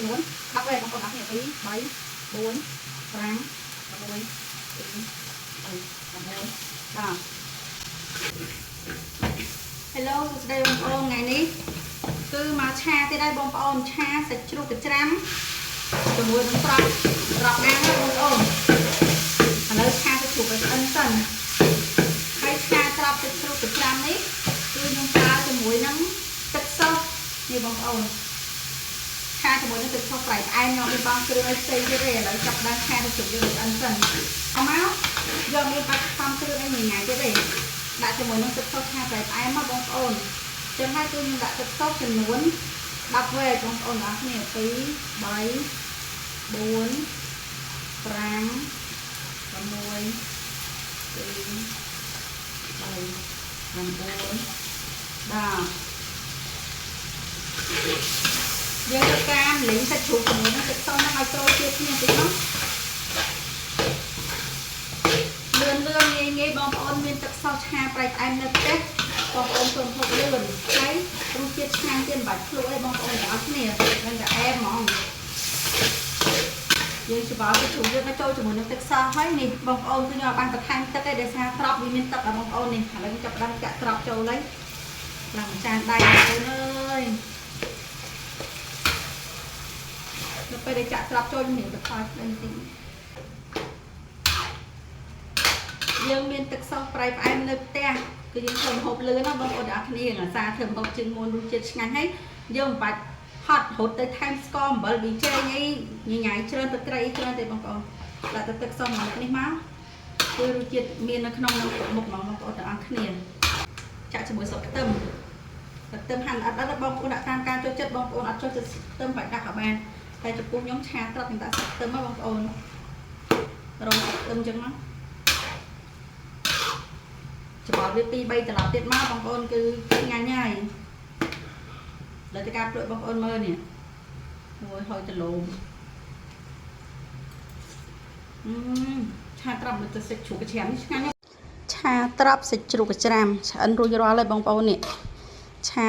ចំនួន10វេបងប្អូនអរគ្នា2 3 4 5 6 7 8 9 10 Hello សួស្តីបងប្អូនថ្ងៃនេះគឺមកឆាទៀតហើយបងប្អូនឆាសាច់ជ្រូកកញ្ច្រាំជាមួយនឹងត្រប់អាំងបងប្អូនឥឡូវឆាសាច់ជ្រូកឲ្យឆ្អិនសិនហើយឆាត្រប់សាច់ជ្រូកកញ្ច្រាំនេះគឺខ្ញុំប្រើជាមួយនឹងទឹកស៊ុបនេះបងប្អូនឆាជាមួយនឹងទឹកស៊ុបប្រៃផ្អែមខ្ញុំមានបងគ្រឿងឲ្យផ្សេងទៀតទេឥឡូវចាប់ដើមឆាសាច់ជ្រូកយើងឲ្យឆ្អិនសិនអមកយកមានបាច់ខំគ្រឿងឲ្យញ៉ាំទៀតទេដាក់ជាមួយនឹងទឹកស៊ុបឆាប្រៃផ្អែមមកបងប្អូនចឹងហើយគឺខ្ញុំដាក់ទឹកស៊ុបចំនួន10វ៉េបងប្អូនអរគ្នា2 3 4 5 6 7 8 9 10យើងទៅតាមលីងសាច់ជ្រូកជាមួយនឹងទឹកស៊ុបហ្នឹងឲ្យចូលជាតិគ្នាតិចមកលឿនងាយបងប្អូនមានទឹកស៊ុបឆាប្រៃផ្អែមនៅផ្ទះបងប្អូនចូលហូបលឿនហើយរសជាតិឆ្ងាញ់ទៀតមិនបាច់ភ្លក់ទេបងប្អូនទាំងអស់គ្នានឹងតែអែមហ្មងយើងច្របល់សាច់ជ្រូកយើងទៅចូលជាមួយនឹងទឹកស៊ុបហើយនេះបងប្អូនគឺខ្ញុំបានបន្ថែមទឹកឯដោយសារត្រប់វាមានទឹកដល់បងប្អូននេះឥឡូវចាប់ផ្ដើមចាក់ត្រប់ចូលហើយឡើងចានដៃបងប្អូនអើយដល់ពេលដែលចាក់ត្រប់ចូលនេះទៅថយភ្លើងតិចយើងមានទឹកស៊ុបប្រៃផ្អែមនៅផ្ទះគឺយើងធ្វើម្ហូបលឿនណាបងប្អូនទាំងអស់គ្នាអាសាធ្វើម្ហូបជើងមុនរសជាតិឆ្ងាញ់ហើយយើងមិនបាច់ហត់រត់ទៅថែមស្ករអំបិលប៊ីចេងអីញ៉ាំច្រើនទឹកត្រីច្រើនទេបងប្អូនដាក់ទៅទឹកស៊ុបមកនេះមកគឺរសជាតិមាននៅក្នុងមុខបងប្អូនទាំងអស់គ្នាចាក់ជាមួយស្លឹកខ្ទឹមហាន់អត់បងប្អូនដាក់តាមការចូលចិត្តបងប្អូនអត់ចូលចិត្តខ្ទឹមបាច់ដាក់ក៏បានតែចំពោះខ្ញុំឆាត្រប់ខ្ញុំដាក់ស្លឹកខ្ទឹមមកបងប្អូនរងខ្ទឹមចឹងមកច្របល់វា2 3ត្រឡប់ទៀតមកបងប្អូនគឺញ៉ាំហើយលើទៅការព្រួយបងប្អូនមើលនេះមួយហុយដលោមឆាត្រប់ទៅសាច់ជ្រូកកញ្ច្រាំឆ្ងាញ់ឆាត្រប់សាច់ជ្រូកកញ្ច្រាំឆ្អិនរួចរាល់ហើយបងប្អូននេះឆា